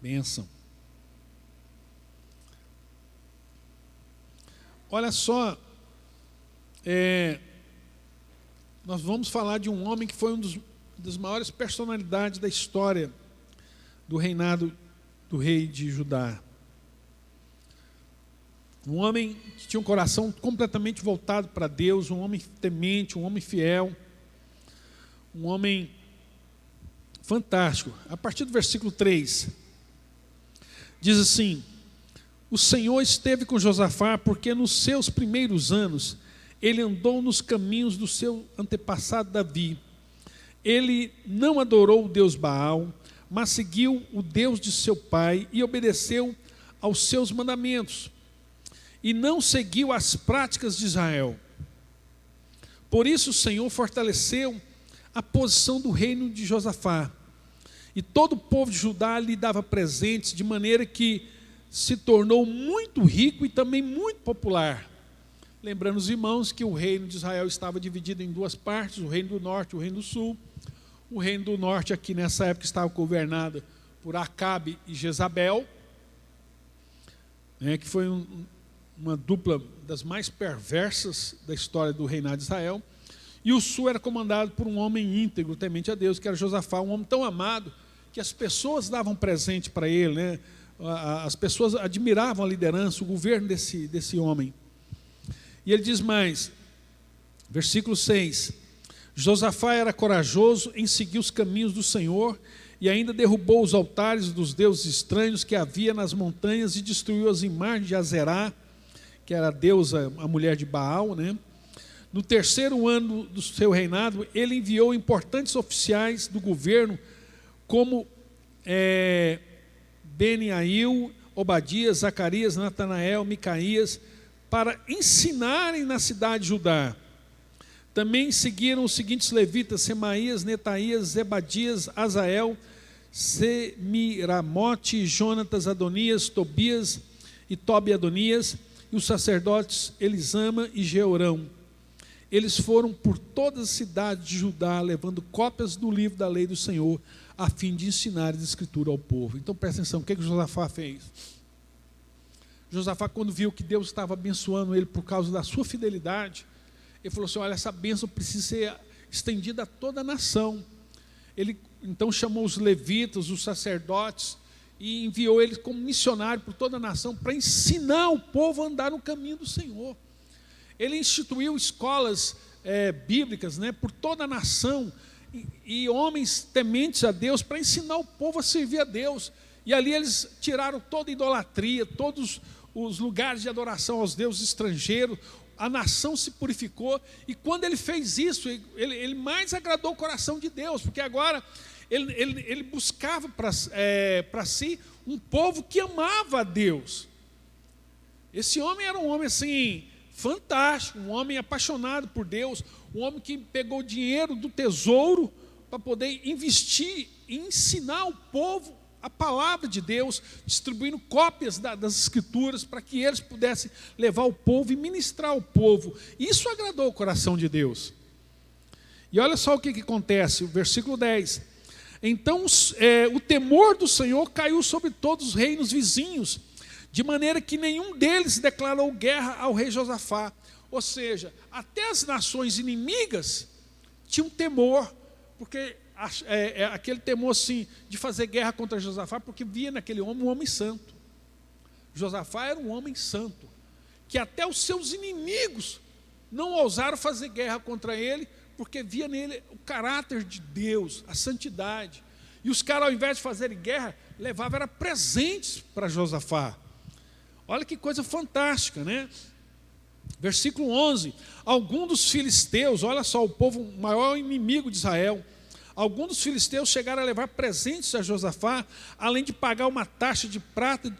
Bênção. Olha só, nós vamos falar de um homem que foi das maiores personalidades da história do reinado do rei de Judá. Um homem que tinha um coração completamente voltado para Deus, um homem temente, um homem fiel, um homem fantástico. A partir do versículo 3, diz assim: o Senhor esteve com Josafá, porque nos seus primeiros anos ele andou nos caminhos do seu antepassado Davi. Ele não adorou o Deus Baal, mas seguiu o Deus de seu pai e obedeceu aos seus mandamentos, e não seguiu as práticas de Israel. Por isso o Senhor fortaleceu a posição do reino de Josafá, e todo o povo de Judá lhe dava presentes, de maneira que se tornou muito rico e também muito popular. Lembrando os irmãos que o reino de Israel estava dividido em duas partes, o reino do norte e o reino do sul. O reino do norte aqui nessa época estava governado por Acabe e Jezabel, que foi uma dupla das mais perversas da história do reinado de Israel. E o sul era comandado por um homem íntegro, temente a Deus, que era Josafá, um homem tão amado que as pessoas davam presente para ele, né? As pessoas admiravam a liderança, o governo desse homem. E ele diz mais, versículo 6, Josafá era corajoso em seguir os caminhos do Senhor, e ainda derrubou os altares dos deuses estranhos que havia nas montanhas e destruiu as imagens de Azerá, que era a deusa, a mulher de Baal, né? No terceiro ano do seu reinado, ele enviou importantes oficiais do governo, como Beniail, Obadias, Zacarias, Natanael, Micaías, para ensinarem na cidade de Judá. Também seguiram os seguintes levitas: Semaías, Netaías, Zebadias, Azael, Semiramote, Jonatas, Adonias, Tobias e Tobi-Adonias, e os sacerdotes Elisama e Jeorão. Eles foram por todas as cidades de Judá, levando cópias do livro da lei do Senhor, a fim de ensinar a escritura ao povo. Então presta atenção, o que Josafá fez? Josafá, quando viu que Deus estava abençoando ele por causa da sua fidelidade, ele falou assim: olha, essa bênção precisa ser estendida a toda a nação. Ele então chamou os levitas, os sacerdotes, e enviou eles como missionário por toda a nação para ensinar o povo a andar no caminho do Senhor. Ele instituiu escolas bíblicas, né, por toda a nação, e homens tementes a Deus, para ensinar o povo a servir a Deus. E ali eles tiraram toda a idolatria, todos os lugares de adoração aos deuses estrangeiros. A nação se purificou, e quando ele fez isso, ele mais agradou o coração de Deus, porque agora ele buscava para si um povo que amava a Deus. Esse homem era um homem assim, fantástico, um homem apaixonado por Deus, um homem que pegou dinheiro do tesouro para poder investir e ensinar o povo a palavra de Deus, distribuindo cópias das escrituras para que eles pudessem levar o povo e ministrar ao povo. Isso agradou o coração de Deus. E olha só o que acontece, o versículo 10. Então o temor do Senhor caiu sobre todos os reinos vizinhos, de maneira que nenhum deles declarou guerra ao rei Josafá. Ou seja, até as nações inimigas tinham temor, porque aquele temor assim, de fazer guerra contra Josafá, porque via naquele homem um homem santo. Josafá era um homem santo, que até os seus inimigos não ousaram fazer guerra contra ele, porque via nele o caráter de Deus, a santidade. E os caras, ao invés de fazerem guerra, levavam presentes para Josafá. Olha que coisa fantástica, né? Versículo 11, alguns dos filisteus, olha só, o povo maior inimigo de Israel, alguns dos filisteus chegaram a levar presentes a Josafá, além de pagar uma taxa de prata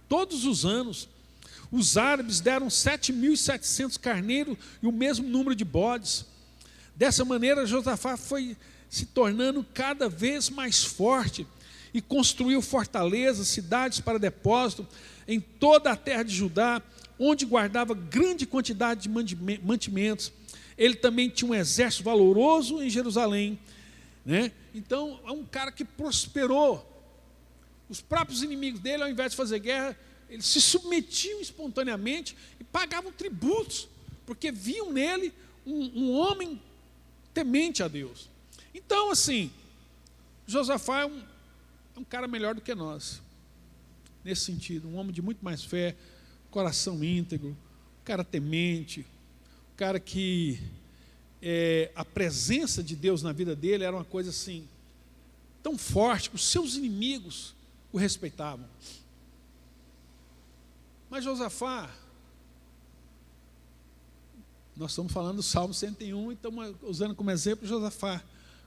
todos os anos. Os árabes deram 7.700 carneiros e o mesmo número de bodes. Dessa maneira, Josafá foi se tornando cada vez mais forte e construiu fortalezas, cidades para depósito em toda a terra de Judá, onde guardava grande quantidade de mantimentos. Ele também tinha um exército valoroso em Jerusalém, né? Então é um cara que prosperou. Os próprios inimigos dele, ao invés de fazer guerra, eles se submetiam espontaneamente e pagavam tributos, porque viam nele um homem temente a Deus. Então, assim, Josafá é um cara melhor do que nós, nesse sentido, um homem de muito mais fé, coração íntegro, um cara temente, um cara que a presença de Deus na vida dele era uma coisa assim, tão forte, que os seus inimigos o respeitavam. Mas Josafá, nós estamos falando do Salmo 101 e estamos usando como exemplo Josafá.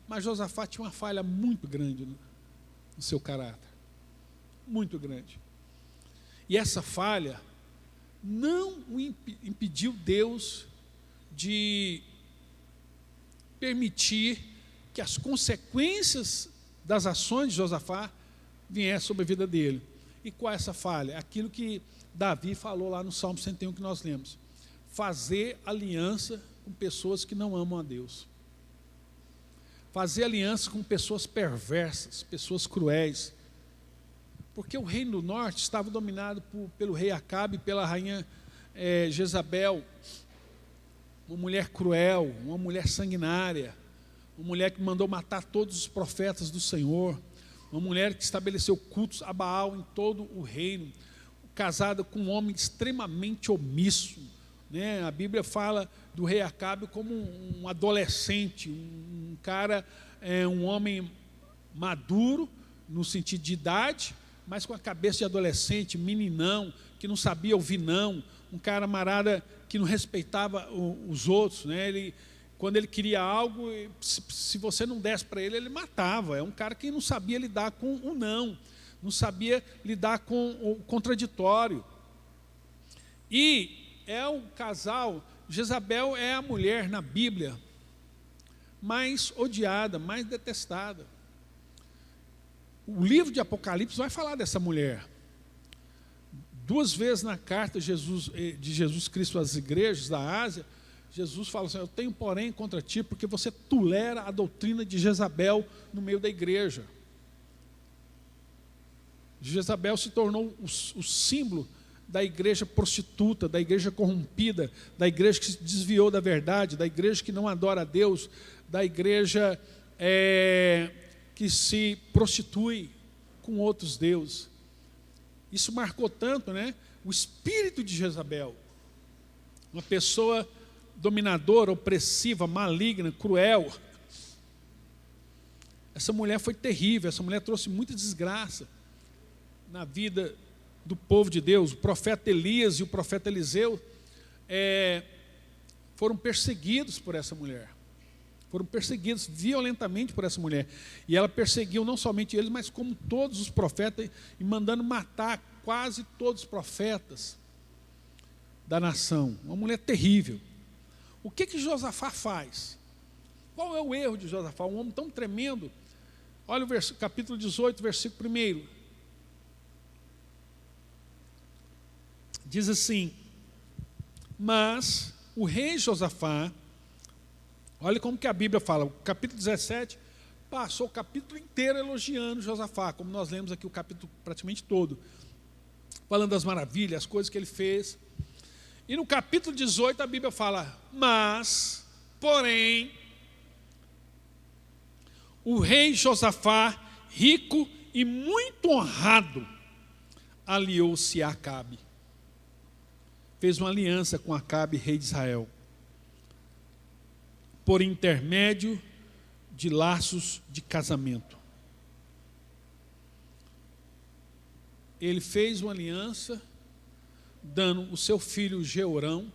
Mas Josafá tinha uma falha muito grande no seu caráter. Muito grande. E essa falha não o impediu Deus de permitir que as consequências das ações de Josafá viessem sobre a vida dele. E qual é essa falha? Aquilo que Davi falou lá no Salmo 101 que nós lemos. Fazer aliança com pessoas que não amam a Deus. Fazer aliança com pessoas perversas, pessoas cruéis. Porque o reino do norte estava dominado pelo rei Acabe e pela rainha Jezabel. Uma mulher cruel, uma mulher sanguinária, uma mulher que mandou matar todos os profetas do Senhor, uma mulher que estabeleceu cultos a Baal em todo o reino, casada com um homem extremamente omisso, né? A Bíblia fala do rei Acabe como um adolescente, um cara, um homem maduro, no sentido de idade, mas com a cabeça de adolescente, meninão, que não sabia ouvir não, um camarada que não respeitava os outros, né? Quando ele queria algo, se você não desse para ele, ele matava. É um cara que não sabia lidar com o não sabia lidar com o contraditório. E é um casal, Jezabel é a mulher na Bíblia mais odiada, mais detestada. O livro de Apocalipse vai falar dessa mulher. 2 vezes na carta de Jesus Cristo às igrejas da Ásia, Jesus fala assim: eu tenho porém contra ti, porque você tolera a doutrina de Jezabel no meio da igreja. Jezabel se tornou o símbolo da igreja prostituta, da igreja corrompida, da igreja que se desviou da verdade, da igreja que não adora a Deus, da igreja que se prostitui com outros deuses. Isso marcou tanto, né? O espírito de Jezabel, uma pessoa dominadora, opressiva, maligna, cruel. Essa mulher foi terrível, essa mulher trouxe muita desgraça na vida do povo de Deus. O profeta Elias e o profeta Eliseu foram perseguidos por essa mulher. Foram perseguidos violentamente por essa mulher. E ela perseguiu não somente eles, mas como todos os profetas, e mandando matar quase todos os profetas da nação. Uma mulher terrível. O que Josafá faz? Qual é o erro de Josafá? Um homem tão tremendo. Olha o capítulo 18, versículo 1. Diz assim: mas o rei Josafá, olha como que a Bíblia fala, o capítulo 17, passou o capítulo inteiro elogiando Josafá, como nós lemos aqui o capítulo praticamente todo, falando das maravilhas, as coisas que ele fez. E no capítulo 18 a Bíblia fala: mas, porém, o rei Josafá, rico e muito honrado, aliou-se a Acabe. Fez uma aliança com Acabe, rei de Israel, por intermédio de laços de casamento. Ele fez uma aliança dando o seu filho Jeorão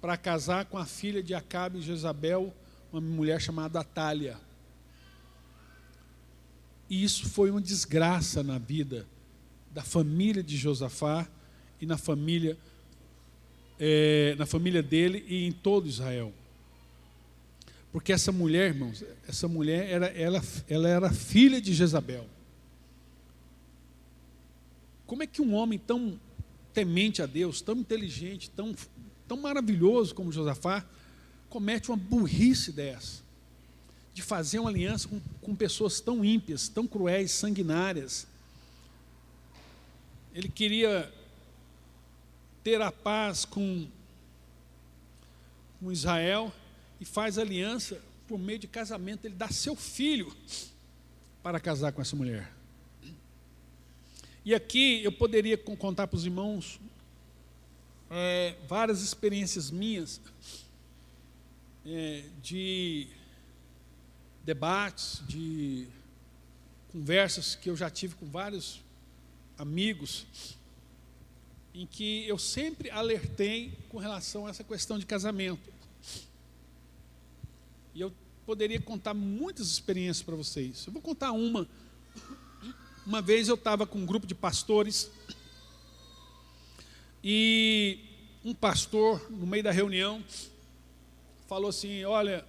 para casar com a filha de Acabe e Jezabel, uma mulher chamada Atália. E isso foi uma desgraça na vida da família de Josafá e na família dele e em todo Israel. Porque essa mulher, irmãos, essa mulher ela era filha de Jezabel. Como é que um homem tão temente a Deus, tão inteligente, tão maravilhoso como Josafá, comete uma burrice dessa, de fazer uma aliança com pessoas tão ímpias, tão cruéis, sanguinárias, ele queria ter a paz com Israel e faz aliança por meio de casamento. Ele dá seu filho para casar com essa mulher. E aqui eu poderia contar para os irmãos várias experiências minhas de debates, de conversas que eu já tive com vários amigos, em que eu sempre alertei com relação a essa questão de casamento. E eu poderia contar muitas experiências para vocês. Eu vou contar uma. Uma vez eu estava com um grupo de pastores e um pastor, no meio da reunião, falou assim: olha,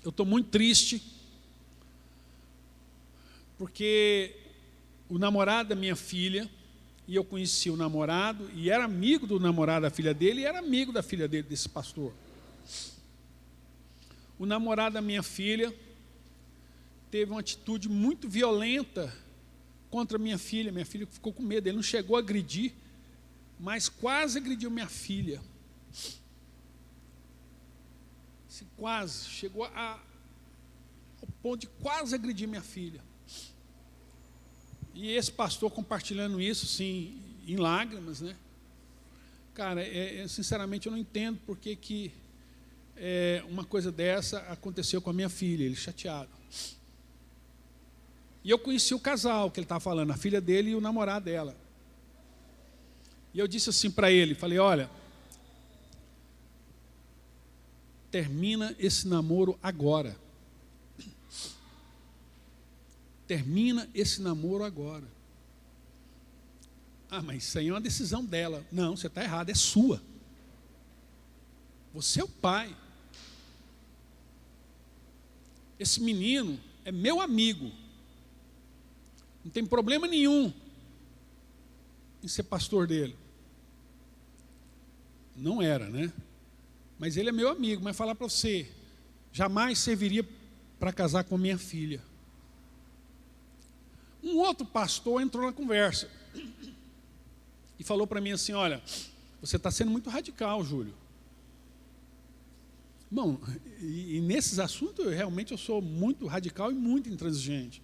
eu estou muito triste porque o namorado da minha filha, e eu conheci o namorado, e era amigo do namorado da filha dele, e era amigo da filha dele, desse pastor. O namorado da minha filha teve uma atitude muito violenta contra minha filha ficou com medo, ele não chegou a agredir, mas quase agrediu minha filha. Quase, chegou ao ponto de quase agredir minha filha. E esse pastor compartilhando isso, sim, em lágrimas, né? Cara, sinceramente eu não entendo por que uma coisa dessa aconteceu com a minha filha, ele chateado. E eu conheci o casal que ele estava falando, a filha dele e o namorado dela. E eu disse assim para ele, falei: olha, termina esse namoro agora. Termina esse namoro agora. Ah, mas isso aí é uma decisão dela. Não, você está errado, é sua. Você é o pai. Esse menino é meu amigo. Não tem problema nenhum em ser pastor dele. Não era, né? Mas ele é meu amigo. Mas falar para você, jamais serviria para casar com minha filha. Um outro pastor entrou na conversa e falou para mim assim: olha, você está sendo muito radical, Júlio. Bom, e nesses assuntos realmente eu sou muito radical e muito intransigente.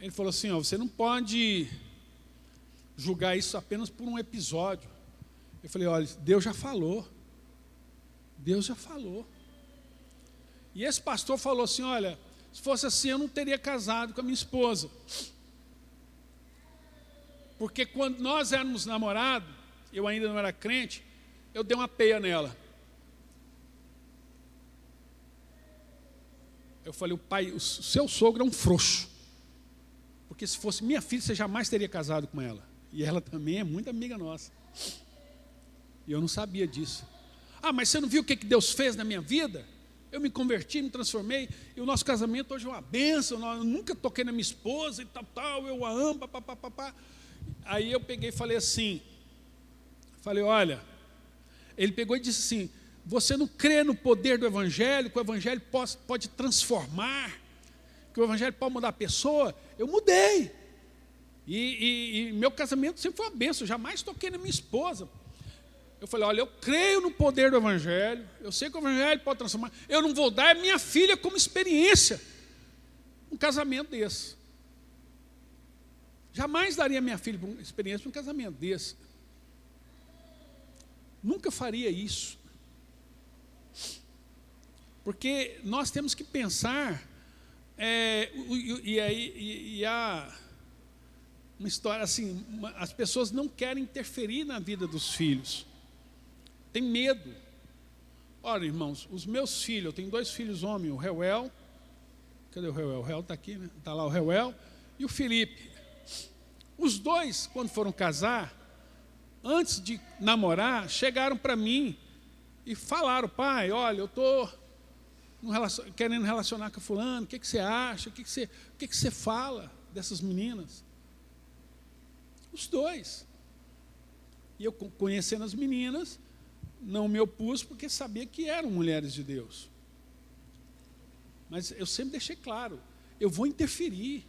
Ele falou assim: ó, você não pode julgar isso apenas por um episódio. Eu falei: olha, Deus já falou. Deus já falou. E esse pastor falou assim: olha, se fosse assim eu não teria casado com a minha esposa. Porque quando nós éramos namorados, eu ainda não era crente, eu dei uma peia nela. Eu falei: o pai, o seu sogro é um frouxo. Porque se fosse minha filha, você jamais teria casado com ela. E ela também é muito amiga nossa. E eu não sabia disso. Ah, mas você não viu o que Deus fez na minha vida? Eu me converti, me transformei, e o nosso casamento hoje é uma bênção. Eu nunca toquei na minha esposa e tal, eu a amo, papapá. Aí eu peguei e falei assim, olha, ele pegou e disse assim: você não crê no poder do Evangelho, que o Evangelho pode transformar, que o Evangelho pode mudar a pessoa? Eu mudei. E meu casamento sempre foi uma bênção, eu jamais toquei na minha esposa. Eu falei: olha, eu creio no poder do Evangelho, eu sei que o Evangelho pode transformar, eu não vou dar a minha filha como experiência um casamento desse. Jamais daria a minha filha uma experiência para um casamento desse. Nunca faria isso. Porque nós temos que pensar, uma história assim, as pessoas não querem interferir na vida dos filhos. Tem medo. Olha, irmãos, os meus filhos, eu tenho 2 filhos homens, o Reuel, cadê o Reuel? O Reuel está aqui, né? Está lá o Reuel e o Felipe. Os 2, quando foram casar, antes de namorar, chegaram para mim e falaram: pai, olha, eu estou querendo relacionar com a fulano, o que você acha? O que você fala dessas meninas? Os 2. E eu, conhecendo as meninas, não me opus porque sabia que eram mulheres de Deus. Mas eu sempre deixei claro: eu vou interferir.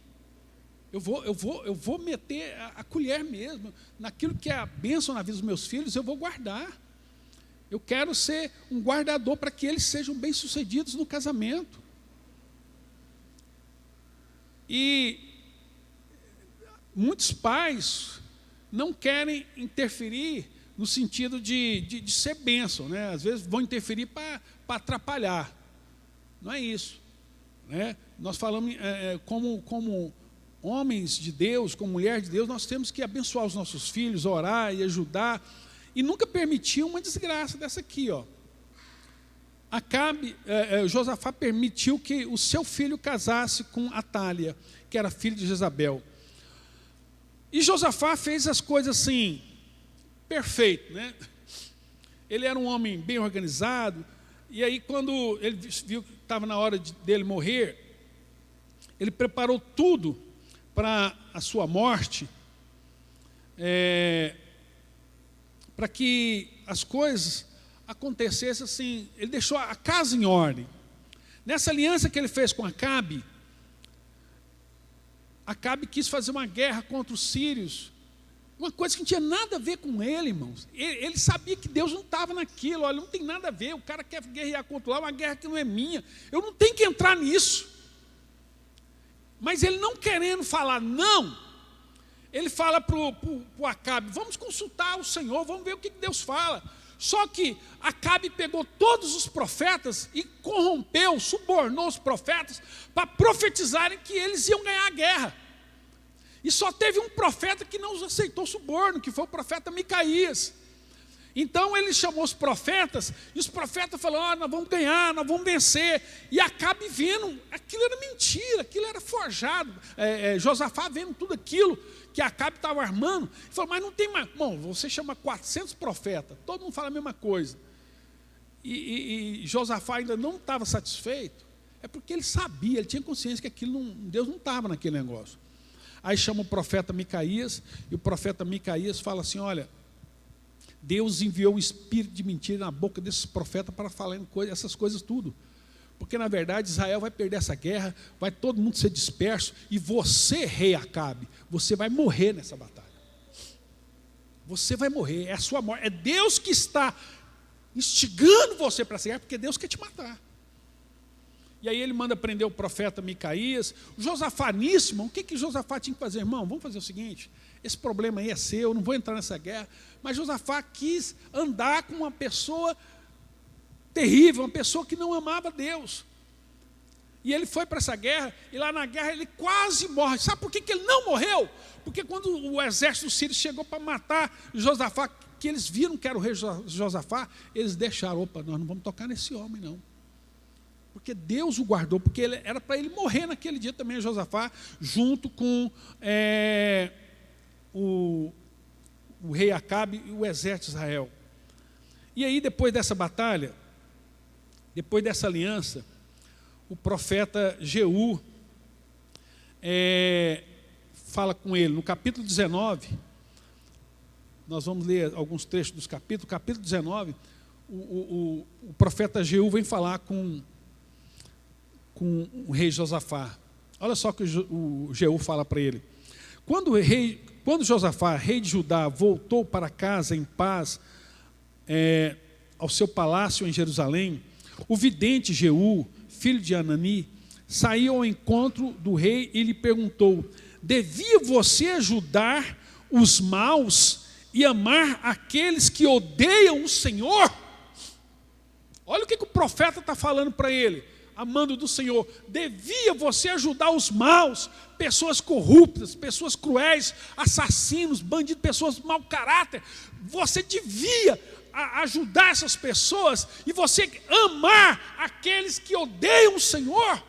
Eu vou meter a colher mesmo. Naquilo que é a bênção na vida dos meus filhos, eu vou guardar. Eu quero ser um guardador para que eles sejam bem-sucedidos no casamento. E muitos pais não querem interferir no sentido de ser bênção, né? Às vezes vão interferir para atrapalhar. Não é isso, né? Nós falamos como homens de Deus, como mulher de Deus, nós temos que abençoar os nossos filhos, orar e ajudar, e nunca permitir uma desgraça dessa aqui, ó. Josafá permitiu que o seu filho casasse com Atália, que era filho de Jezabel. E Josafá fez as coisas assim, perfeito, né? Ele era um homem bem organizado, e aí quando ele viu que estava na hora dele morrer, ele preparou tudo para a sua morte, para que as coisas acontecessem assim. Ele deixou a casa em ordem. Nessa aliança que ele fez com Acabe quis fazer uma guerra contra os sírios, uma coisa que não tinha nada a ver com ele, irmãos. Ele sabia que Deus não estava naquilo. Olha, não tem nada a ver, o cara quer guerrear contra lá, uma guerra que não é minha, eu não tenho que entrar nisso. Mas ele não querendo falar não, ele fala para o Acabe: vamos consultar o Senhor, vamos ver o que Deus fala. Só que Acabe pegou todos os profetas e corrompeu, subornou os profetas para profetizarem que eles iam ganhar a guerra. E só teve um profeta que não aceitou suborno, que foi o profeta Micaías. Então ele chamou os profetas, e os profetas falaram: nós vamos ganhar, nós vamos vencer. E Acabe vendo, aquilo era mentira, aquilo era forjado. Josafá vendo tudo aquilo que Acabe estava armando, ele falou: mas não tem mais. Bom, você chama 400 profetas, todo mundo fala a mesma coisa. E Josafá ainda não estava satisfeito, é porque ele sabia, ele tinha consciência que aquilo Deus não estava naquele negócio. Aí chama o profeta Micaías, e o profeta Micaías fala assim: olha, Deus enviou o espírito de mentira na boca desses profetas para falar essas coisas tudo. Porque na verdade Israel vai perder essa guerra, vai todo mundo ser disperso, e você, rei Acabe, você vai morrer nessa batalha. Você vai morrer, é a sua morte. É Deus que está instigando você para essa guerra, porque Deus quer te matar. E aí ele manda prender o profeta Micaías. Josafaníssimo, o que Josafá tinha que fazer? Irmão, vamos fazer o seguinte: esse problema aí é seu, eu não vou entrar nessa guerra. Mas Josafá quis andar com uma pessoa terrível, uma pessoa que não amava Deus. E ele foi para essa guerra, e lá na guerra ele quase morre. Sabe por que ele não morreu? Porque quando o exército sírio chegou para matar Josafá, que eles viram que era o rei Josafá, eles deixaram: opa, nós não vamos tocar nesse homem não. Porque Deus o guardou, porque era para ele morrer naquele dia também, Josafá, junto com o rei Acabe e o exército de Israel. E aí, depois dessa batalha, depois dessa aliança, o profeta Jeú fala com ele. No capítulo 19, nós vamos ler alguns trechos dos capítulos. No capítulo 19, o profeta Jeú vem falar com o rei Josafá. Olha só o que o Jeú fala para ele. Quando Josafá, rei de Judá, voltou para casa em paz, ao seu palácio em Jerusalém, o vidente Jeú, filho de Anani, saiu ao encontro do rei e lhe perguntou: devia você ajudar os maus e amar aqueles que odeiam o Senhor? Olha o que o profeta está falando para ele, amando do Senhor. Devia você ajudar os maus, pessoas corruptas, pessoas cruéis, assassinos, bandidos, pessoas de mau caráter. Você devia ajudar essas pessoas e você amar aqueles que odeiam o Senhor.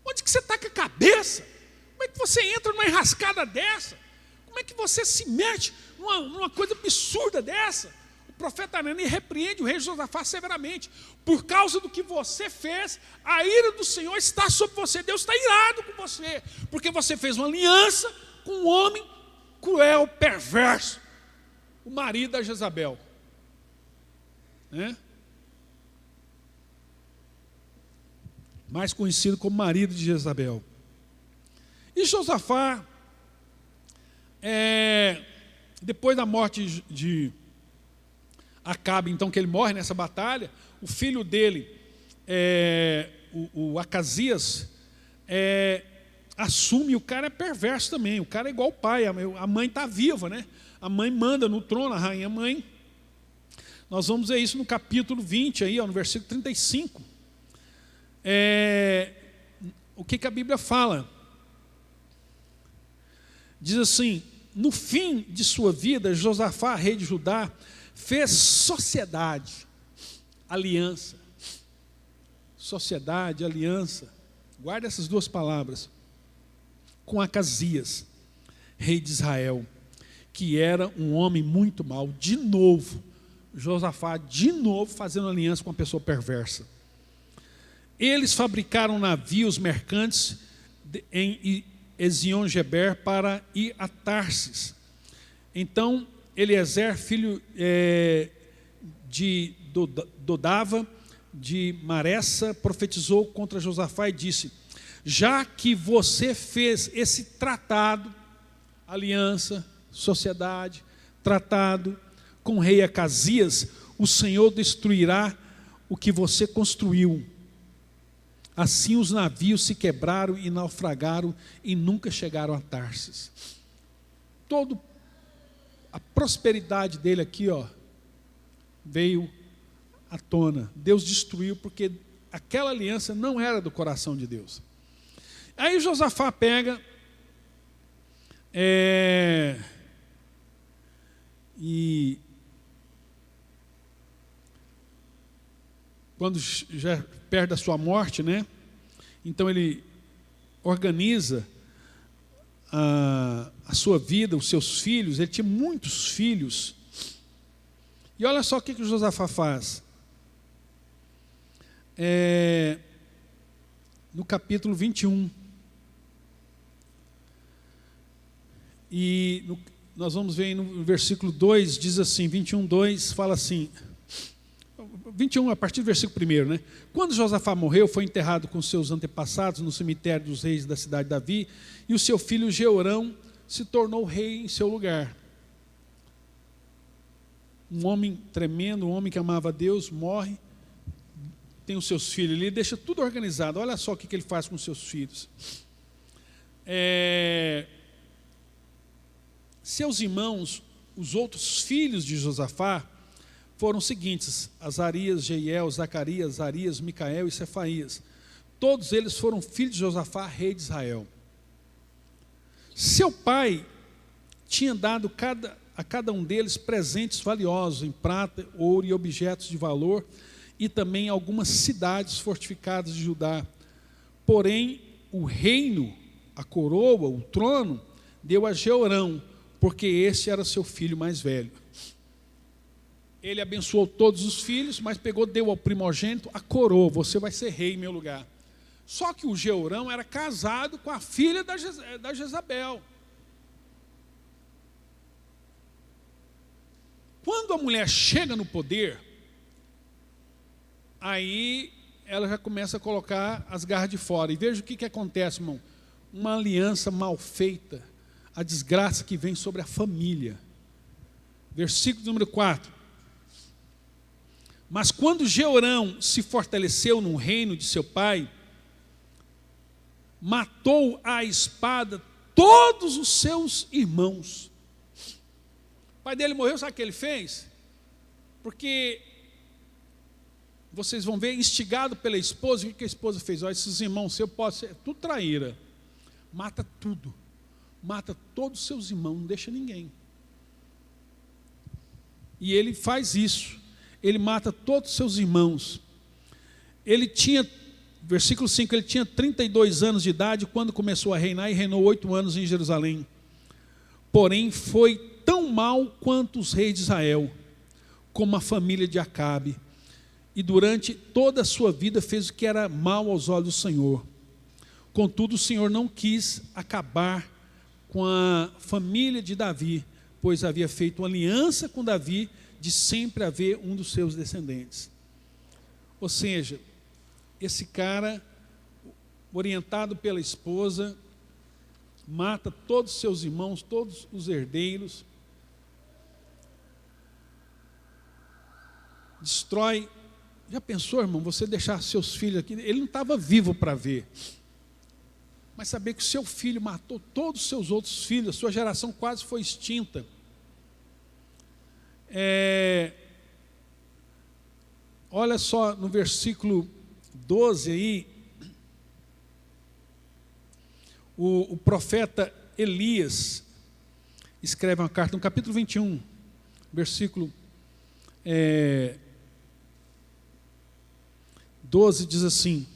Onde que você está com a cabeça? Como é que você entra numa enrascada dessa? Como é que você se mete numa coisa absurda dessa? O profeta Anani repreende o rei Josafá severamente. Por causa do que você fez, a ira do Senhor está sobre você. Deus está irado com você, porque você fez uma aliança com um homem cruel, perverso, o marido da Jezabel, mais conhecido como marido de Jezabel. E E Josafá, depois da morte de Acabe, então, que ele morre nessa batalha, o filho dele, o Acasias, assume. O cara é perverso também, o cara é igual o pai, a mãe está viva, né? A mãe manda no trono, a rainha mãe. Nós vamos ver isso no capítulo 20, aí, no versículo 35. O que a Bíblia fala? Diz assim: no fim de sua vida, Josafá, rei de Judá, fez sociedade, aliança. Sociedade, aliança. Guarda essas duas palavras. Com Acasias, rei de Israel, que era um homem muito mau. De novo, Josafá, de novo, fazendo aliança com uma pessoa perversa. Eles fabricaram navios mercantes em Ezion-Geber para ir a Tarsis. Então, Eliezer, filho de Dodava, de Maressa, profetizou contra Josafá e disse: já que você fez esse tratado, aliança, sociedade, tratado com o rei Acasias, o Senhor destruirá o que você construiu. Assim os navios se quebraram e naufragaram e nunca chegaram a Tarsis. Toda a prosperidade dele aqui, veio à tona. Deus destruiu porque aquela aliança não era do coração de Deus. Aí Josafá pega e quando já perto da sua morte, né? Então ele organiza a sua vida, os seus filhos. Ele tinha muitos filhos. E olha só o que Josafá faz. No capítulo 21. E nós vamos ver no versículo 2, diz assim, 21, 2, fala assim, 21, a partir do versículo 1, né? Quando Josafá morreu, foi enterrado com seus antepassados no cemitério dos reis da cidade de Davi, e o seu filho Jeorão se tornou rei em seu lugar. Um homem tremendo, um homem que amava a Deus, morre, tem os seus filhos ali, deixa tudo organizado. Olha só o que ele faz com os seus filhos. Seus irmãos, os outros filhos de Josafá, foram os seguintes: Azarias, Jeiel, Zacarias, Arias, Micael e Cefaías. Todos eles foram filhos de Josafá, rei de Israel. Seu pai tinha dado a cada um deles presentes valiosos em prata, ouro e objetos de valor, e também algumas cidades fortificadas de Judá. Porém, o reino, a coroa, o trono, deu a Jeorão, porque esse era seu filho mais velho. Ele abençoou todos os filhos, mas deu ao primogênito a coroa: você vai ser rei em meu lugar. Só que o Jeorão era casado com a filha da Jezabel. Quando a mulher chega no poder, aí ela já começa a colocar as garras de fora. E veja o que acontece, irmão. Uma aliança mal feita, a desgraça que vem sobre a família. Versículo número 4. Mas quando Jeorão se fortaleceu no reino de seu pai, matou à espada todos os seus irmãos. O pai dele morreu, sabe o que ele fez? Porque vocês vão ver, instigado pela esposa, o que a esposa fez? Olha, esses irmãos seus podem ser tudo traíra. Mata tudo. Mata todos os seus irmãos, não deixa ninguém. E ele faz isso. Ele mata todos os seus irmãos. Ele tinha, versículo 5, ele tinha 32 anos de idade quando começou a reinar e reinou 8 anos em Jerusalém. Porém, foi tão mal quanto os reis de Israel, como a família de Acabe. E durante toda a sua vida fez o que era mal aos olhos do Senhor. Contudo, o Senhor não quis acabar com a família de Davi, pois havia feito uma aliança com Davi de sempre haver um dos seus descendentes. Ou seja, esse cara, orientado pela esposa, mata todos os seus irmãos, todos os herdeiros, destrói. Já pensou, irmão, você deixar seus filhos aqui? Ele não estava vivo para ver, mas saber que o seu filho matou todos os seus outros filhos, a sua geração quase foi extinta. Olha só no versículo 12 aí, o profeta Elias escreve uma carta, no capítulo 21, versículo 12, diz assim: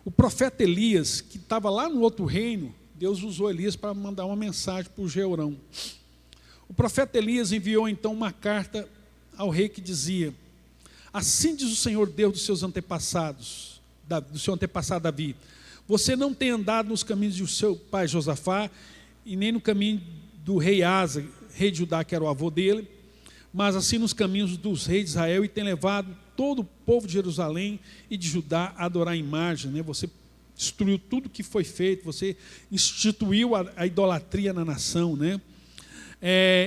o profeta Elias, que estava lá no outro reino, Deus usou Elias para mandar uma mensagem para o Jeorão. O profeta Elias enviou então uma carta ao rei que dizia: assim diz o Senhor Deus dos seus antepassados, do seu antepassado Davi, você não tem andado nos caminhos do seu pai Josafá, e nem no caminho do rei Asa, rei de Judá, que era o avô dele, mas assim nos caminhos dos reis de Israel, e tem levado todo o povo de Jerusalém e de Judá a adorar a imagem, né? Você destruiu tudo que foi feito, você instituiu a idolatria na nação, né?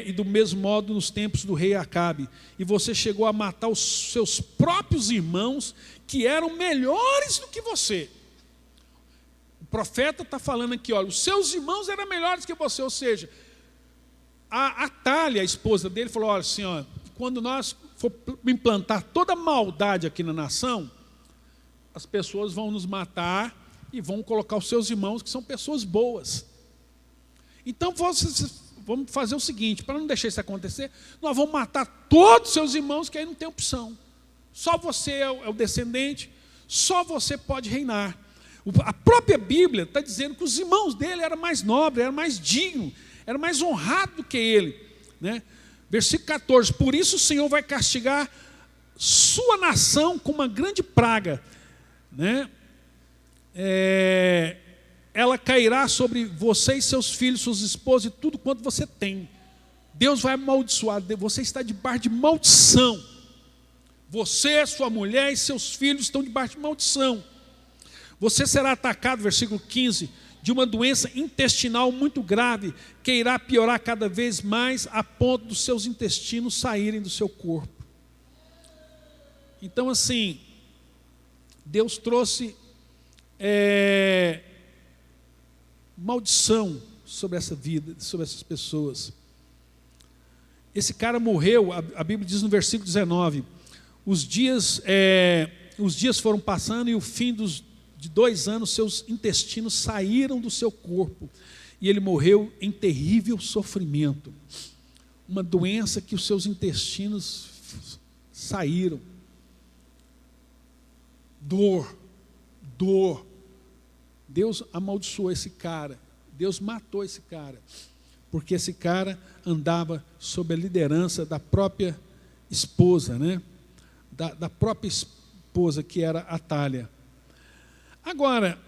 E do mesmo modo nos tempos do rei Acabe, e você chegou a matar os seus próprios irmãos, que eram melhores do que você. O profeta está falando aqui, olha, os seus irmãos eram melhores que você, ou seja, a Atália, a esposa dele, falou: olha, assim, ó, quando nós for implantar toda a maldade aqui na nação, as pessoas vão nos matar e vão colocar os seus irmãos, que são pessoas boas. Então vamos fazer o seguinte, para não deixar isso acontecer, nós vamos matar todos os seus irmãos, que aí não tem opção. Só você é o descendente, só você pode reinar. A própria Bíblia está dizendo que os irmãos dele eram mais nobres, eram mais dignos, era mais honrado do que ele, né? Versículo 14: por isso o Senhor vai castigar sua nação com uma grande praga, né? Ela cairá sobre você e seus filhos, suas esposas e tudo quanto você tem. Deus vai amaldiçoar, você está debaixo de maldição. Você, sua mulher e seus filhos estão debaixo de maldição. Você será atacado, versículo 15, de uma doença intestinal muito grave, que irá piorar cada vez mais, a ponto dos seus intestinos saírem do seu corpo. Então, assim, Deus trouxe maldição sobre essa vida, sobre essas pessoas. Esse cara morreu, a Bíblia diz no versículo 19, os dias foram passando, e o fim de 2 anos, seus intestinos saíram do seu corpo, e ele morreu em terrível sofrimento. Uma doença que os seus intestinos saíram. Dor. Deus amaldiçoou esse cara, Deus matou esse cara, porque esse cara andava sob a liderança da própria esposa, né? Da própria esposa, que era Atália. Agora,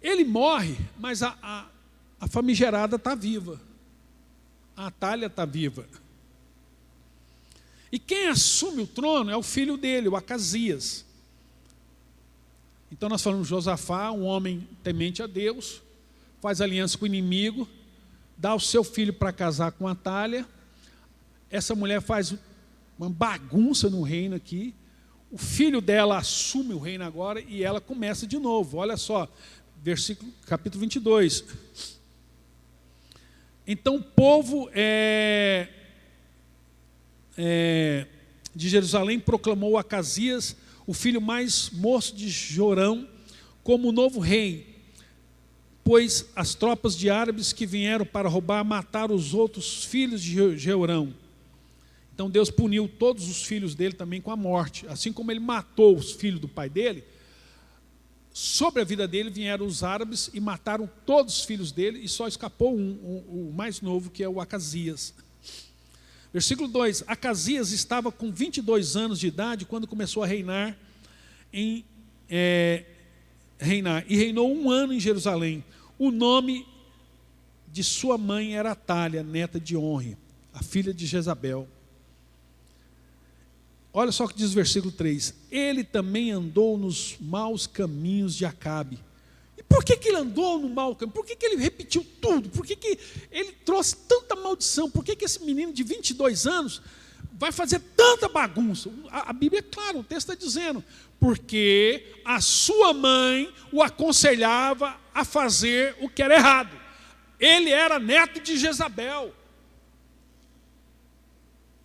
ele morre, mas a famigerada está viva, a Atália está viva. E quem assume o trono é o filho dele, o Acasias. Então nós falamos de Josafá, um homem temente a Deus, faz aliança com o inimigo, dá o seu filho para casar com Atália. Essa mulher faz uma bagunça no reino aqui. O filho dela assume o reino agora e ela começa de novo. Olha só, capítulo 22. Então o povo de Jerusalém proclamou Acasias, o filho mais moço de Jorão, como o novo rei, pois as tropas de árabes que vieram para roubar mataram os outros filhos de Jeorão. Então Deus puniu todos os filhos dele também com a morte. Assim como ele matou os filhos do pai dele, sobre a vida dele vieram os árabes e mataram todos os filhos dele, e só escapou o mais novo, que é o Acasias. Versículo 2: Acasias estava com 22 anos de idade quando começou a reinar, e reinou 1 ano em Jerusalém. O nome de sua mãe era Atália, neta de Onre, a filha de Jezabel. Olha só o que diz o versículo 3: ele também andou nos maus caminhos de Acabe. E Por que ele andou no mau caminho? Por que ele repetiu tudo? Por que ele trouxe tanta maldição? Por que esse menino de 22 anos vai fazer tanta bagunça? A Bíblia é clara, o texto está dizendo, porque a sua mãe o aconselhava a fazer o que era errado. Ele era neto de Jezabel.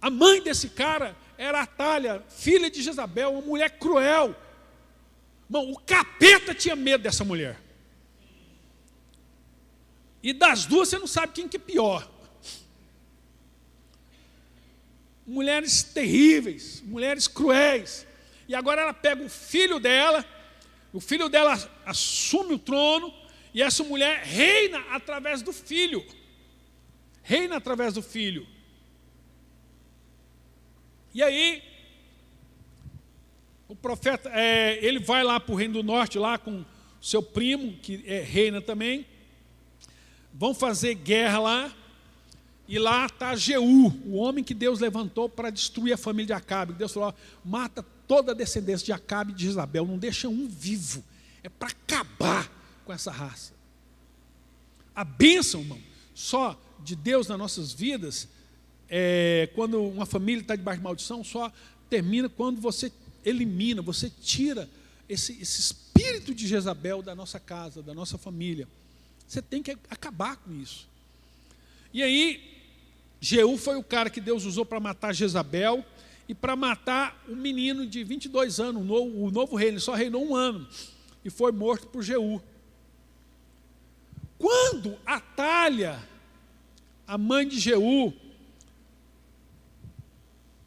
A mãe desse cara era Atália, filha de Jezabel, uma mulher cruel. Irmão, o capeta tinha medo dessa mulher. E das duas você não sabe quem que é pior. Mulheres terríveis, mulheres cruéis. E agora ela pega o filho dela assume o trono, e essa mulher reina através do filho. Reina através do filho. E aí, o profeta, ele vai lá para o reino do norte, lá com seu primo, que reina também. Vão fazer guerra lá. E lá está Jeú, o homem que Deus levantou para destruir a família de Acabe. Deus falou: mata toda a descendência de Acabe e de Jezabel, não deixa um vivo. É para acabar com essa raça. A bênção, irmão, só de Deus nas nossas vidas, quando uma família está debaixo de maldição, só termina quando você elimina, você tira esse espírito de Jezabel da nossa casa, da nossa família. Você tem que acabar com isso. E aí, Jeú foi o cara que Deus usou para matar Jezabel e para matar um menino de 22 anos, o novo rei. Ele só reinou 1 ano e foi morto por Jeú. Quando Atália, a mãe de Jeú,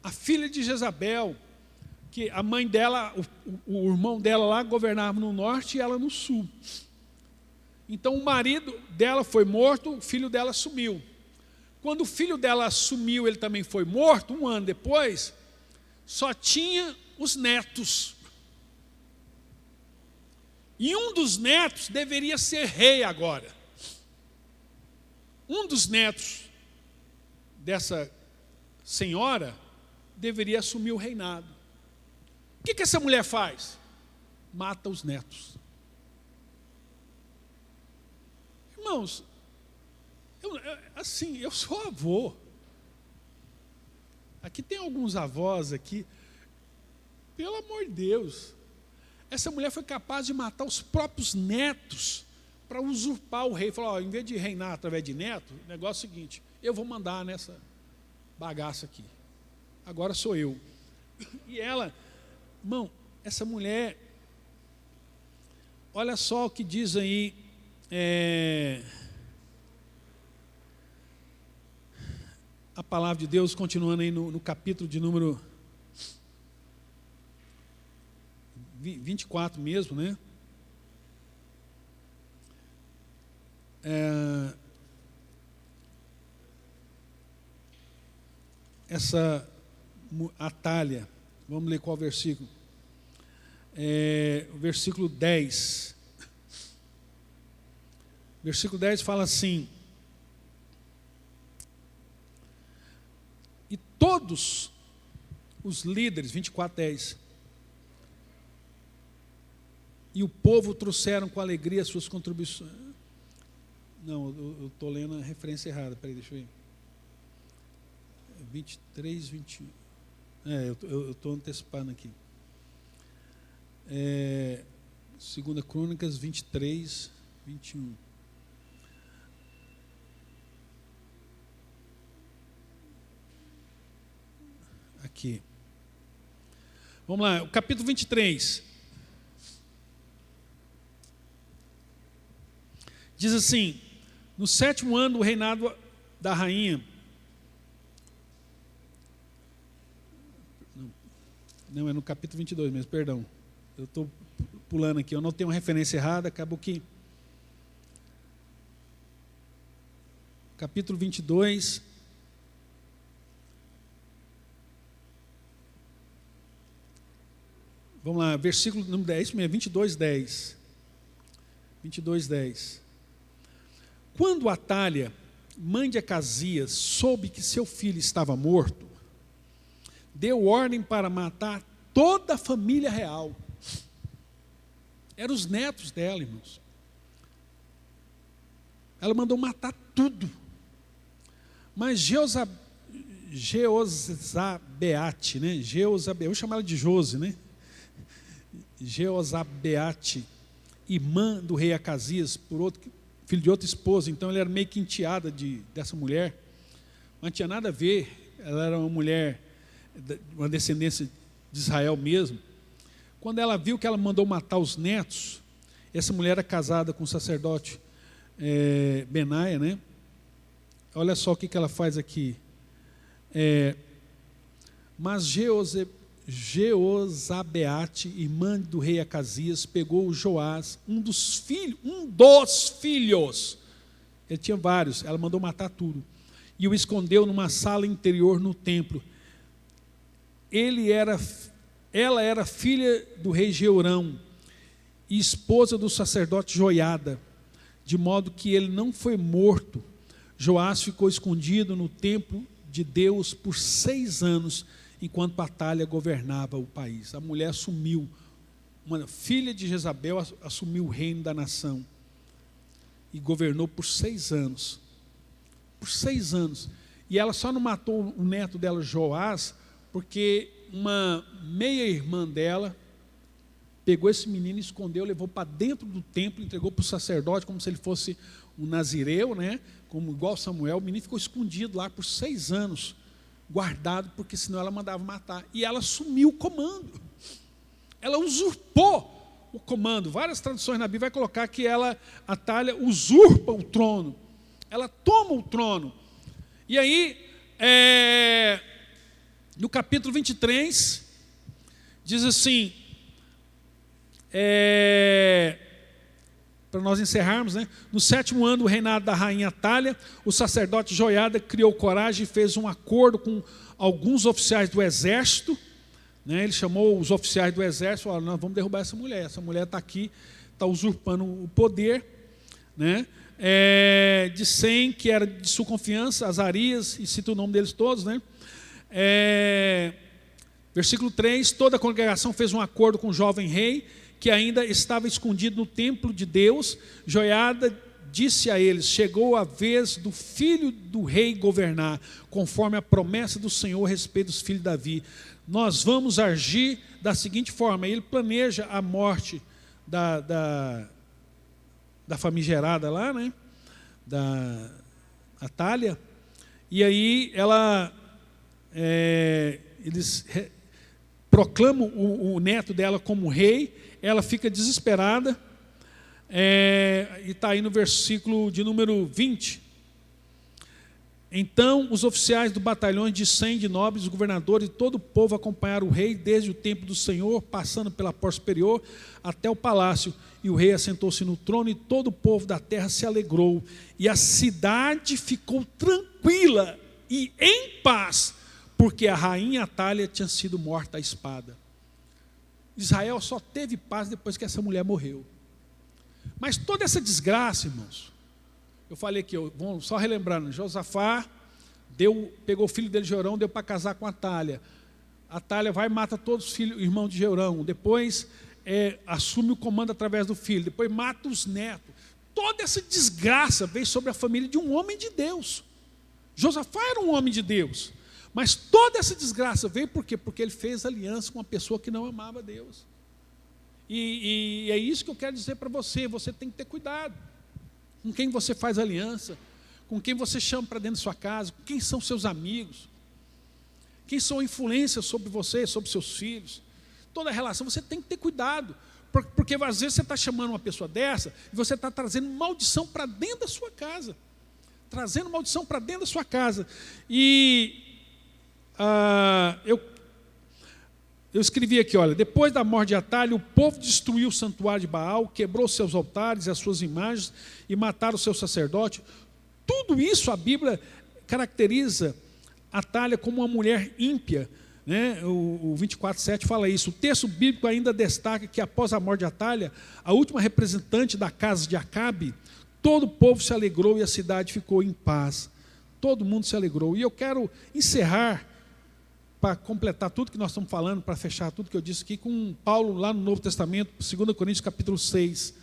a filha de Jezabel, que a mãe dela, o irmão dela lá governava no norte e ela no sul. Então o marido dela foi morto, o filho dela sumiu. Quando o filho dela sumiu, ele também foi morto, 1 ano depois, só tinha os netos. E um dos netos deveria ser rei agora. Um dos netos dessa senhora deveria assumir o reinado. O que essa mulher faz? Mata os netos. Irmãos, eu sou avô. Aqui tem alguns avós aqui. Pelo amor de Deus. Essa mulher foi capaz de matar os próprios netos para usurpar o rei. Falou: em vez de reinar através de neto, o negócio é o seguinte: eu vou mandar nessa bagaça aqui. Agora sou eu. E ela, irmão, essa mulher, olha só o que diz aí, a palavra de Deus, continuando aí no capítulo de número 24 mesmo, né? Essa Atália, vamos ler qual versículo? O versículo 10. Versículo 10 fala assim: e todos os líderes, 24:10, e o povo trouxeram com alegria as suas contribuições. Não, eu estou lendo a referência errada, peraí, deixa eu ver. 23, 21. Eu estou antecipando aqui. 2 Crônicas 23, 21. Aqui. Vamos lá, o capítulo 23. Diz assim: no 7º ano do reinado da rainha. Não, é no capítulo 22 mesmo, perdão. Eu estou pulando aqui, eu não tenho uma referência errada, acabou que... Capítulo 22... Vamos lá, versículo número 10, isso mesmo, 22:10. 22:10. Quando Atália, mãe de Acasias, soube que seu filho estava morto, deu ordem para matar toda a família real. Eram os netos dela, irmãos. Ela mandou matar tudo. Mas Jeozabeate, né? Vou chamar ela de Jose, né? Jeozabeate, irmã do rei Acasias, filho de outra esposa, então ele era meio que enteada dessa mulher, mas não tinha nada a ver, ela era uma mulher, uma descendência de Israel mesmo. Quando ela viu que ela mandou matar os netos, essa mulher era casada com o sacerdote Benaia, né? Olha só o que ela faz aqui. Mas Jeozabeate, irmã do rei Acasias, pegou o Joás, um dos filhos, ele tinha vários, ela mandou matar tudo, e o escondeu numa sala interior no templo. Ela era filha do rei Jeorão e esposa do sacerdote Joiada, de modo que ele não foi morto. Joás ficou escondido no templo de Deus por 6 anos, enquanto Atália governava o país. A mulher assumiu, uma filha de Jezabel assumiu o reino da nação e governou por 6 anos. Por 6 anos. E ela só não matou o neto dela, Joás, porque uma meia-irmã dela pegou esse menino, escondeu, levou para dentro do templo, entregou para o sacerdote, como se ele fosse um nazireu, né? Como igual Samuel. O menino ficou escondido lá por 6 anos, guardado, porque senão ela mandava matar. E ela assumiu o comando. Ela usurpou o comando. Várias traduções na Bíblia vai colocar que Atália, usurpa o trono. Ela toma o trono. E aí, no capítulo 23, diz assim, para nós encerrarmos, né? No 7º ano do reinado da rainha Atália, o sacerdote Joiada criou coragem e fez um acordo com alguns oficiais do exército, né? Ele chamou os oficiais do exército e falou: nós vamos derrubar essa mulher está aqui, está usurpando o poder, né? De 100, que era de sua confiança, Azarias, e cita o nome deles todos, né? Versículo 3, toda a congregação fez um acordo com o jovem rei, que ainda estava escondido no templo de Deus. Joiada disse a eles: chegou a vez do filho do rei governar, conforme a promessa do Senhor a respeito dos filhos de Davi. Nós vamos agir da seguinte forma. Ele planeja a morte da famigerada lá, né? Da Atália. E aí eles proclamam o neto dela como rei. Ela fica desesperada, e está aí no versículo de número 20. Então os oficiais do batalhão de 100 de nobres, os governadores e todo o povo acompanharam o rei desde o templo do Senhor, passando pela porta superior até o palácio. E o rei assentou-se no trono, e todo o povo da terra se alegrou. E a cidade ficou tranquila e em paz, porque a rainha Atália tinha sido morta à espada. Israel só teve paz depois que essa mulher morreu. Mas toda essa desgraça, irmãos, eu falei que, vamos só relembrando, Josafá pegou o filho dele, Jeorão, deu para casar com Atália. Atália vai e mata todos os filhos, irmãos de Jeorão. Depois assume o comando através do filho. Depois mata os netos. Toda essa desgraça veio sobre a família de um homem de Deus. Josafá era um homem de Deus. Mas toda essa desgraça veio por quê? Porque ele fez aliança com uma pessoa que não amava Deus. E é isso que eu quero dizer para você. Você tem que ter cuidado com quem você faz aliança, com quem você chama para dentro da sua casa, quem são seus amigos, quem são influências sobre você, sobre seus filhos. Toda relação, você tem que ter cuidado, porque às vezes você está chamando uma pessoa dessa e você está trazendo maldição para dentro da sua casa. Trazendo maldição para dentro da sua casa. E eu escrevi aqui, olha: depois da morte de Atália, o povo destruiu o santuário de Baal, quebrou seus altares e as suas imagens e mataram o seu sacerdote. Tudo isso a Bíblia caracteriza Atália como uma mulher ímpia, né? O 24:7 fala isso. O texto bíblico ainda destaca que após a morte de Atália, a última representante da casa de Acabe, todo o povo se alegrou e a cidade ficou em paz. Todo mundo se alegrou. E eu quero encerrar, para completar tudo que nós estamos falando, para fechar tudo que eu disse aqui, com Paulo lá no Novo Testamento, 2 Coríntios capítulo 6.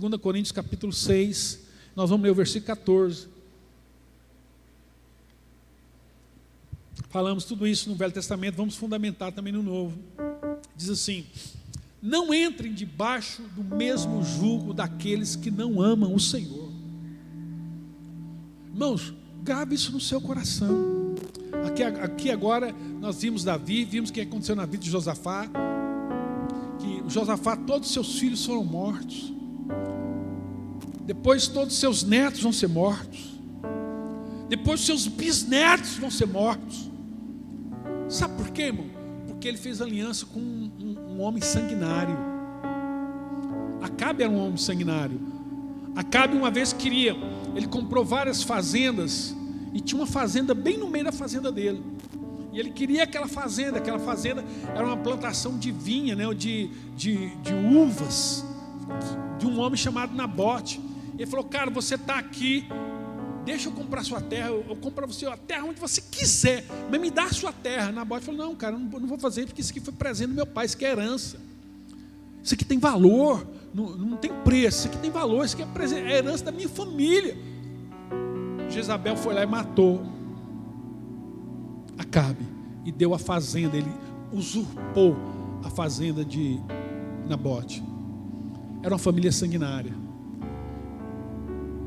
2 Coríntios capítulo 6, Nós vamos ler o versículo 14. Falamos tudo isso no Velho Testamento, vamos fundamentar também no Novo. Diz assim: não entrem debaixo do mesmo jugo daqueles que não amam o Senhor. Irmãos, grave isso no seu coração. Aqui agora nós vimos Davi, vimos o que aconteceu na vida de Josafá, que Josafá, todos os seus filhos foram mortos, depois todos os seus netos vão ser mortos, depois os seus bisnetos vão ser mortos. Sabe por quê, irmão? Porque ele fez aliança com um homem sanguinário. Acabe era um homem sanguinário. Acabe uma vez queria, ele comprou várias fazendas, e tinha uma fazenda bem no meio da fazenda dele, e ele queria aquela fazenda era uma plantação de vinha, né, de uvas, de um homem chamado Nabote. E ele falou: cara, você está aqui, deixa eu comprar sua terra, eu compro para você a terra onde você quiser, mas me dá a sua terra. Nabote falou: não, cara, eu não vou fazer, porque isso aqui foi presente do meu pai, isso aqui é herança, isso aqui tem valor, não tem preço, isso aqui tem valor, isso aqui é herança da minha família. Jezabel foi lá e matou Acabe e deu a fazenda, ele usurpou a fazenda de Nabote. Era uma família sanguinária.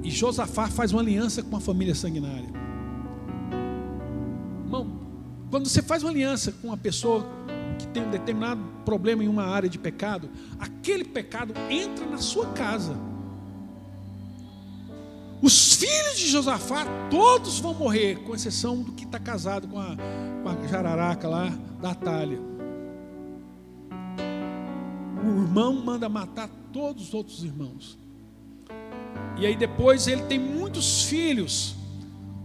E Josafá faz uma aliança com uma família sanguinária. Irmão, quando você faz uma aliança com uma pessoa que tem um determinado problema em uma área de pecado, aquele pecado entra na sua casa. Os filhos de Josafá todos vão morrer, com exceção do que está casado com a jararaca lá da Atália. O irmão manda matar todos os outros irmãos. E aí depois ele tem muitos filhos.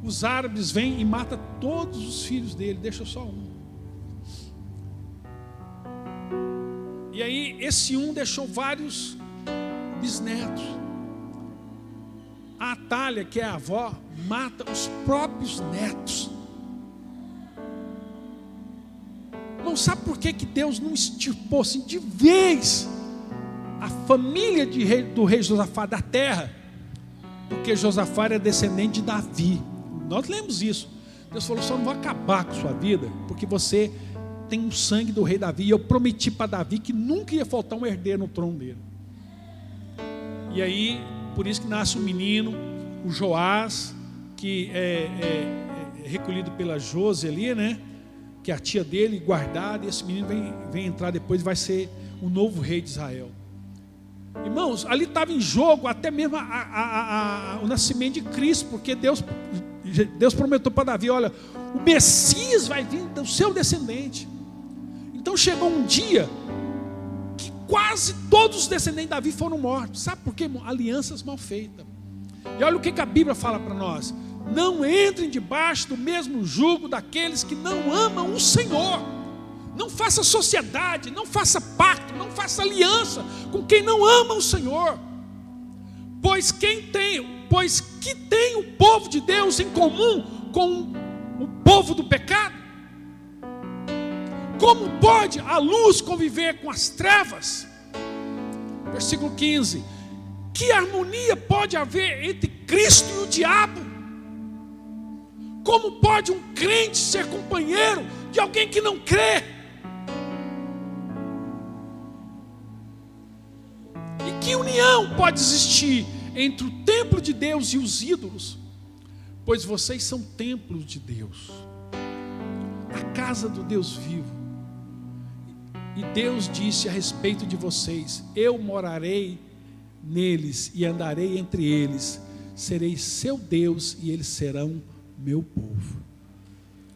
Os árabes vêm e matam todos os filhos dele, deixa só um. E aí esse um deixou vários bisnetos. A Atália, que é a avó, mata os próprios netos. Não sabe por que Deus não extirpou assim de vez a família do rei Josafá da terra? Porque Josafá era descendente de Davi. Nós lemos isso. Deus falou: só não vou acabar com sua vida, porque você tem o sangue do rei Davi, e eu prometi para Davi que nunca ia faltar um herdeiro no trono dele. E aí, por isso que nasce um menino, o Joás, que é recolhido pela Jose ali, né? Que é a tia dele, guardada, e esse menino vem entrar depois e vai ser o novo rei de Israel. Irmãos, ali estava em jogo até mesmo o nascimento de Cristo, porque Deus prometeu para Davi: olha, o Messias vai vir do seu descendente. Então chegou um dia que quase todos os descendentes de Davi foram mortos. Sabe por quê, irmão? Alianças mal feitas. E olha o que a Bíblia fala para nós: não entrem debaixo do mesmo jugo daqueles que não amam o Senhor. Não faça sociedade, não faça pacto, não faça aliança com quem não ama o Senhor. Pois que tem o povo de Deus em comum com o povo do pecado? Como pode a luz conviver com as trevas? Versículo 15: que harmonia pode haver entre Cristo e o diabo? Como pode um crente ser companheiro de alguém que não crê? E que união pode existir entre o templo de Deus e os ídolos? Pois vocês são templos de Deus, a casa do Deus vivo. E Deus disse a respeito de vocês: eu morarei neles e andarei entre eles, serei seu Deus e eles serão meu povo.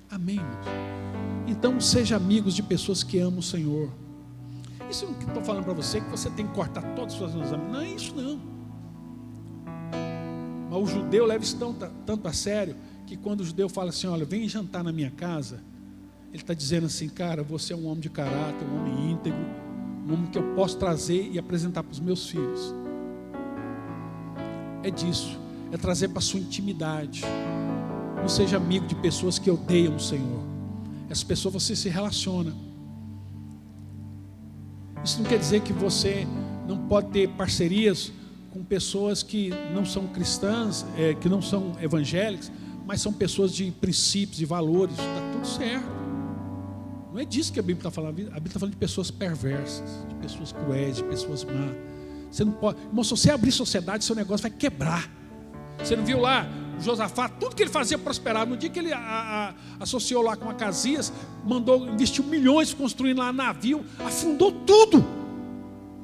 Amém, irmãos? Então seja amigos de pessoas que amam o Senhor. Isso não estou falando para você que você tem que cortar todos os seus amigos. Não é isso não. Mas o judeu leva isso tanto a sério, que quando o judeu fala assim: olha, vem jantar na minha casa, ele está dizendo assim: cara, você é um homem de caráter, um homem íntegro, um homem que eu posso trazer e apresentar para os meus filhos. É disso, é trazer para a sua intimidade. Não seja amigo de pessoas que odeiam o Senhor. Essas pessoas você se relaciona. Isso não quer dizer que você não pode ter parcerias com pessoas que não são cristãs, que não são evangélicas, mas são pessoas de princípios e valores. Está tudo certo. Não é disso que a Bíblia está falando. A Bíblia está falando de pessoas perversas, de pessoas cruéis, de pessoas más. Você não pode, irmão, se você abrir sociedade, seu negócio vai quebrar. Você não viu lá o Josafá, tudo que ele fazia prosperava. No dia que ele associou lá com Acasias, investiu milhões construindo lá navio, afundou tudo.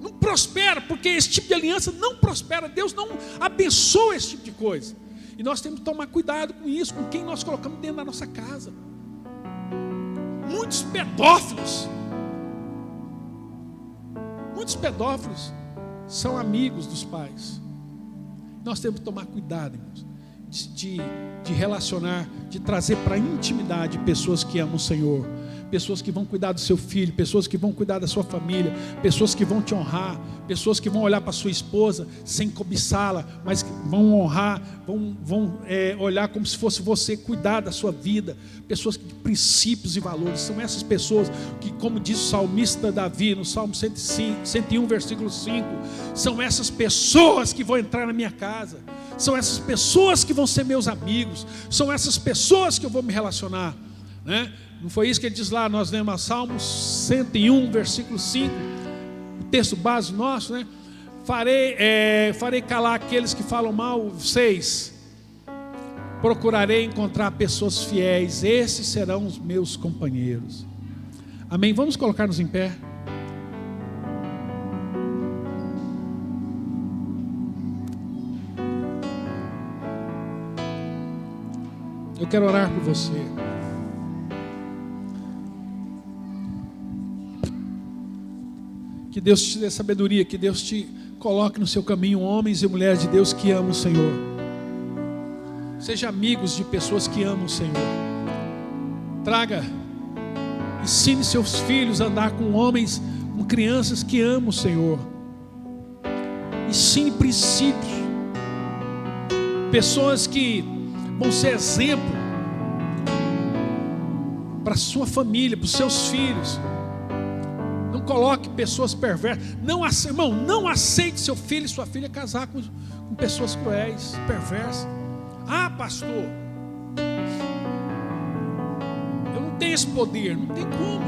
Não prospera, porque esse tipo de aliança não prospera. Deus não abençoa esse tipo de coisa. E nós temos que tomar cuidado com isso, com quem nós colocamos dentro da nossa casa. Muitos pedófilos são amigos dos pais. Nós temos que tomar cuidado, irmãos, de relacionar, de trazer para a intimidade pessoas que amam o Senhor, pessoas que vão cuidar do seu filho, pessoas que vão cuidar da sua família, pessoas que vão te honrar, pessoas que vão olhar para sua esposa sem cobiçá-la, mas que vão honrar, vão olhar como se fosse você, cuidar da sua vida, pessoas de princípios e valores. São essas pessoas que, como diz o salmista Davi no Salmo 101, versículo 5, são essas pessoas que vão entrar na minha casa, são essas pessoas que vão ser meus amigos, são essas pessoas que eu vou me relacionar, né? Não foi isso que ele diz lá? Nós lemos Salmos 101, versículo 5, o texto base nosso, né? Farei calar aqueles que falam mal. 6, procurarei encontrar pessoas fiéis, esses serão os meus companheiros. Amém? Vamos colocar-nos em pé. Eu quero orar por você. Que Deus te dê sabedoria, que Deus te coloque no seu caminho homens e mulheres de Deus que amam o Senhor. Seja amigos de pessoas que amam o Senhor. Ensine seus filhos a andar com homens, com crianças que amam o Senhor. Ensine princípios. Pessoas que vão ser exemplo para a sua família, para os seus filhos. Não coloque pessoas perversas. Irmão, não aceite seu filho e sua filha casar com pessoas cruéis, perversas. Ah, pastor, eu não tenho esse poder. Não tem como.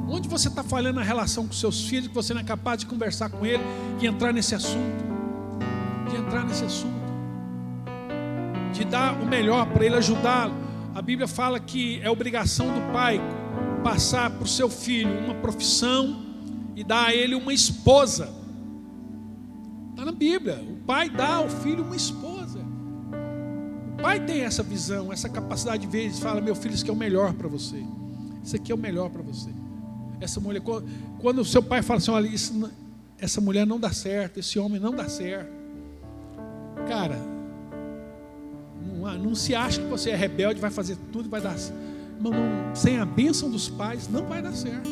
Onde você está falhando na relação com seus filhos, que você não é capaz de conversar com ele e entrar nesse assunto, de dar o melhor para ele, ajudá-lo. A Bíblia fala que é obrigação do pai passar para o seu filho uma profissão e dar a ele uma esposa. Está na Bíblia. O pai dá ao filho uma esposa. O pai tem essa visão, essa capacidade de ver e fala: meu filho, isso aqui é o melhor para você. Isso aqui é o melhor para você. Essa mulher, quando o seu pai fala assim: olha, essa mulher não dá certo, esse homem não dá certo. Cara, não se acha que você é rebelde, vai fazer tudo e vai dar certo. Irmão, sem a bênção dos pais não vai dar certo.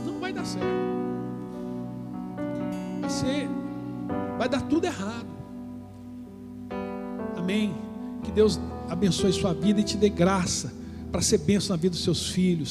Não vai dar certo. Vai dar tudo errado. Amém? Que Deus abençoe sua vida e te dê graça para ser bênção na vida dos seus filhos.